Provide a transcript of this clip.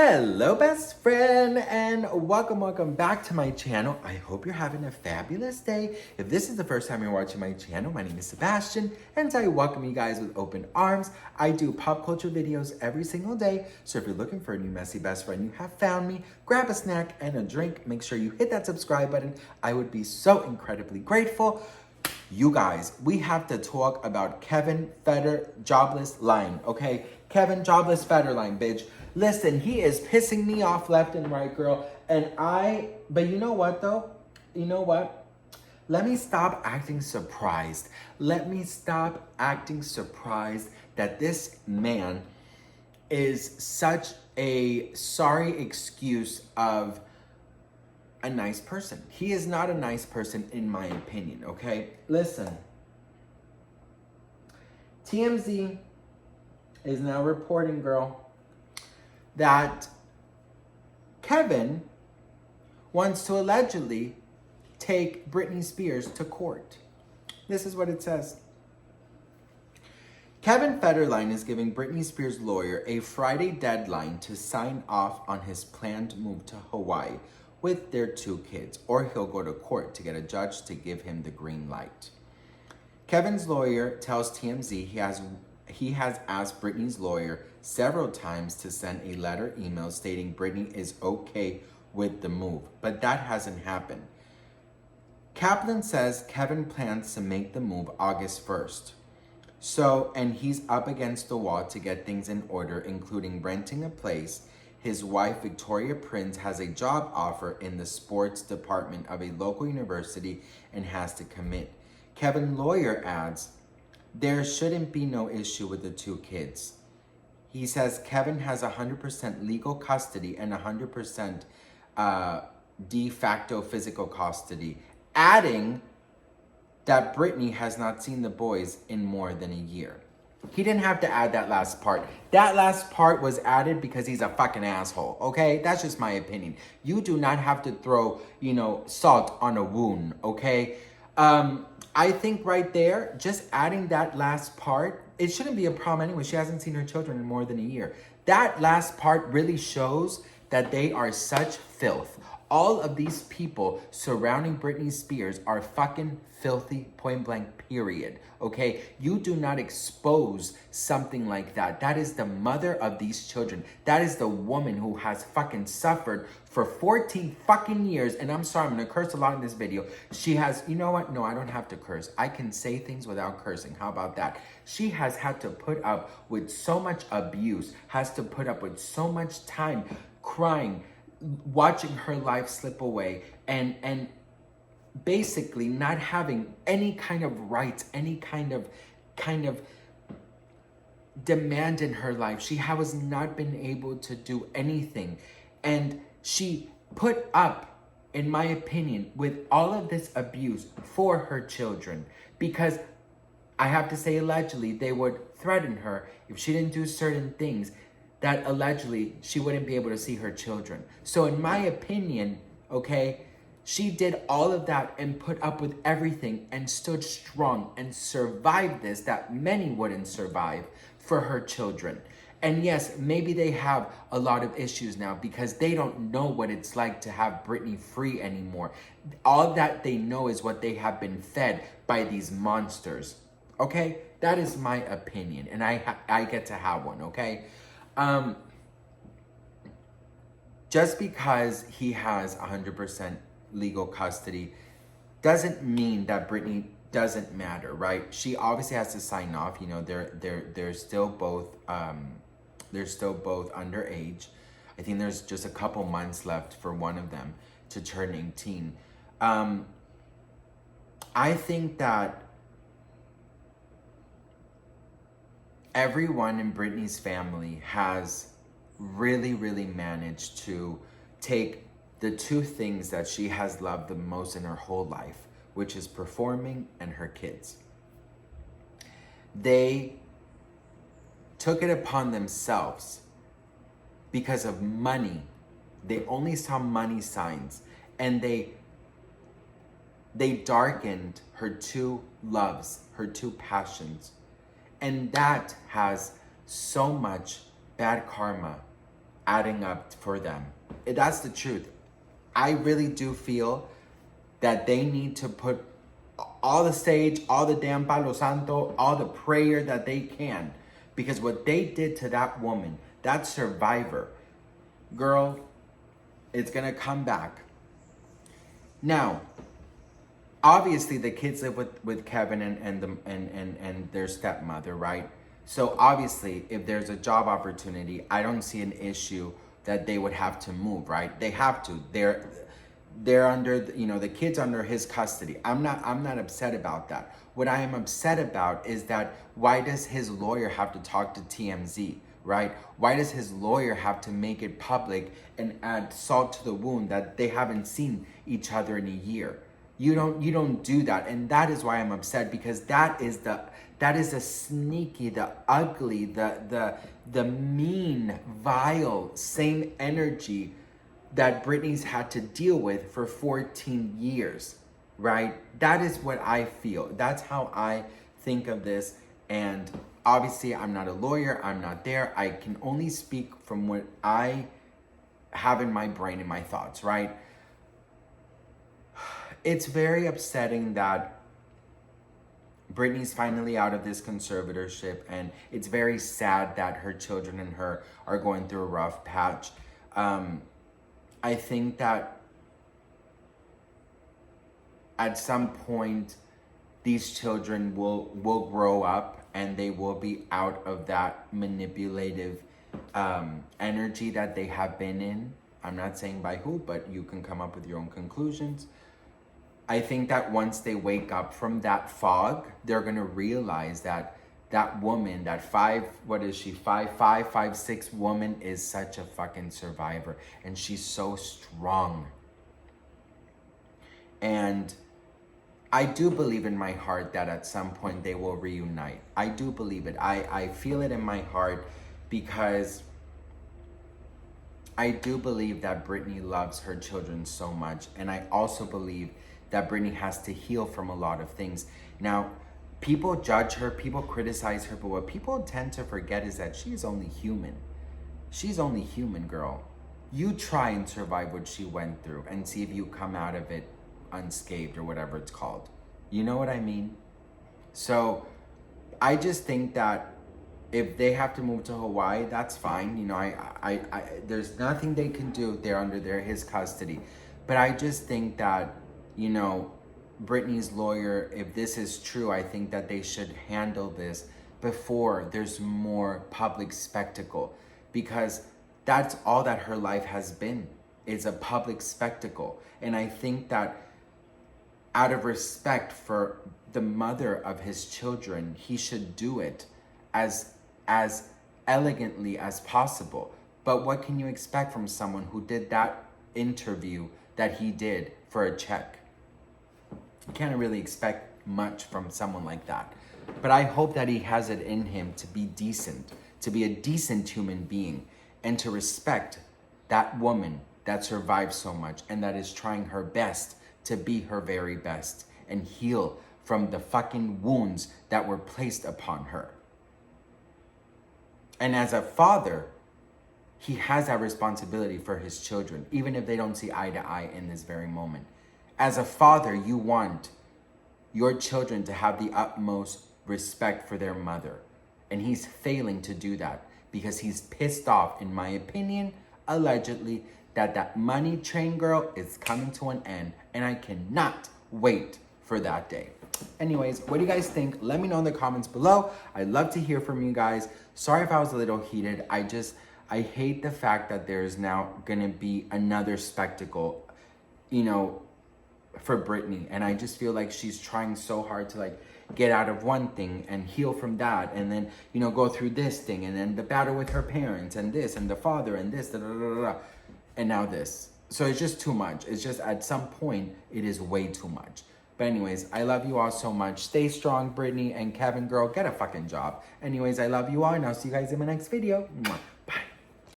Hello best friend and welcome back to my channel. I hope you're having a fabulous day. If this is the first time you're watching my channel, my name is Sebastian and I welcome you guys with open arms. I do pop culture videos every single day, so if you're looking for a new messy best friend, you have found me. Grab a snack and a drink. Make sure you hit that subscribe button. I would be so incredibly grateful. You guys, we have to talk about Kevin Jobless Line, okay? Kevin Jobless Federline, bitch. Listen, he is pissing me off left and right, girl. But you know what though? You know what? Let me stop acting surprised. Let me stop acting surprised that this man is such a sorry excuse of a nice person. He is not a nice person in my opinion, okay? Listen. TMZ is now reporting, girl, that Kevin wants to allegedly take Britney Spears to court. This is what it says. Kevin Federline is giving Britney Spears' lawyer a Friday deadline to sign off on his planned move to Hawaii with their 2 kids, or he'll go to court to get a judge to give him the green light. Kevin's lawyer tells TMZ he has asked Britney's lawyer several times to send a letter email stating Britney is okay with the move, but that hasn't happened. Kaplan says Kevin plans to make the move August 1st. And he's up against the wall to get things in order, including renting a place. His wife, Victoria Prince, has a job offer in the sports department of a local university and has to commit. Kevin's lawyer adds, there shouldn't be no issue with the 2 kids. He says Kevin has 100% legal custody and 100% de facto physical custody, adding that Britney has not seen the boys in more than a year. He didn't have to add that last part. That last part was added because he's a fucking asshole, okay? That's just my opinion. You do not have to throw, salt on a wound, okay? I think right there, just adding that last part, it shouldn't be a problem anyway. She hasn't seen her children in more than a year. That last part really shows that they are such filth. All of these people surrounding Britney Spears are fucking filthy, point blank, period. Okay? You do not expose something like that. That is the mother of these children. That is the woman who has fucking suffered for 14 fucking years. And I'm sorry, I'm gonna curse a lot in this video. She has, you know what? No, I don't have to curse. I can say things without cursing. How about that? She has had to put up with so much abuse, has to put up with so much time crying, watching her life slip away, and basically not having any kind of rights, any kind of demand in her life. She has not been able to do anything. And she put up, in my opinion, with all of this abuse for her children, because I have to say allegedly they would threaten her if she didn't do certain things, that allegedly she wouldn't be able to see her children. So in my opinion, okay, she did all of that and put up with everything and stood strong and survived this that many wouldn't survive for her children. And yes, maybe they have a lot of issues now because they don't know what it's like to have Britney free anymore. All that they know is what they have been fed by these monsters. Okay? That is my opinion, and I get to have one, okay? Just because he has 100% legal custody doesn't mean that Britney doesn't matter, right? She obviously has to sign off. They're still both underage. I think there's just a couple months left for one of them to turn 18. I think that everyone in Britney's family has really, really managed to take the 2 things that she has loved the most in her whole life, which is performing and her kids. They took it upon themselves because of money. They only saw money signs, and they darkened her 2 loves, her 2 passions. And that has so much bad karma adding up for them. That's the truth. I really do feel that they need to put all the sage, all the damn Palo Santo, all the prayer that they can. Because what they did to that woman, that survivor, girl, it's gonna come back. Now, obviously the kids live with Kevin and their stepmother, right? So obviously, if there's a job opportunity, I don't see an issue that they would have to move, right? They have to. They're under, the kids under his custody. I'm not upset about that. What I am upset about is that why does his lawyer have to talk to TMZ, right? Why does his lawyer have to make it public and add salt to the wound that they haven't seen each other in a year? You don't do that, and that is why I'm upset, because that is the sneaky, the ugly, the mean, vile, same energy that Britney's had to deal with for 14 years, right? That is what I feel. That's how I think of this. And obviously, I'm not a lawyer. I'm not there. I can only speak from what I have in my brain and my thoughts, right? It's very upsetting that Britney's finally out of this conservatorship, and it's very sad that her children and her are going through a rough patch. I think that at some point, these children will grow up and they will be out of that manipulative energy that they have been in. I'm not saying by who, but you can come up with your own conclusions. I think that once they wake up from that fog, they're gonna realize that that woman, that 5'6" woman is such a fucking survivor, and she's so strong. And I do believe in my heart that at some point they will reunite. I do believe it. I feel it in my heart, because I do believe that Britney loves her children so much, and I also believe that Britney has to heal from a lot of things. Now, people judge her, people criticize her, but what people tend to forget is that she's only human. She's only human, girl. You try and survive what she went through and see if you come out of it unscathed, or whatever it's called. You know what I mean? So I just think that if they have to move to Hawaii, that's fine. There's nothing they can do. They're under his custody. But I just think that, Britney's lawyer, if this is true, I think that they should handle this before there's more public spectacle, because that's all that her life has been, is a public spectacle. And I think that out of respect for the mother of his children, he should do it as elegantly as possible. But what can you expect from someone who did that interview that he did for a check? You can't really expect much from someone like that. But I hope that he has it in him to be decent, to be a decent human being, and to respect that woman that survived so much and that is trying her best to be her very best and heal from the fucking wounds that were placed upon her. And as a father, he has that responsibility for his children, even if they don't see eye to eye in this very moment. As a father, you want your children to have the utmost respect for their mother. And he's failing to do that because he's pissed off, in my opinion, allegedly, that money train, girl, is coming to an end. And I cannot wait for that day. Anyways, what do you guys think? Let me know in the comments below. I'd love to hear from you guys. Sorry if I was a little heated. I hate the fact that there's now gonna be another spectacle, for Britney. And I just feel like she's trying so hard to get out of one thing and heal from that. And then, go through this thing, and then the battle with her parents and this and the father and this, and now this. So it's just too much. It's just, at some point, it is way too much. But anyways, I love you all so much. Stay strong, Britney and Kevin, girl. Get a fucking job. Anyways, I love you all, and I'll see you guys in my next video. Mwah.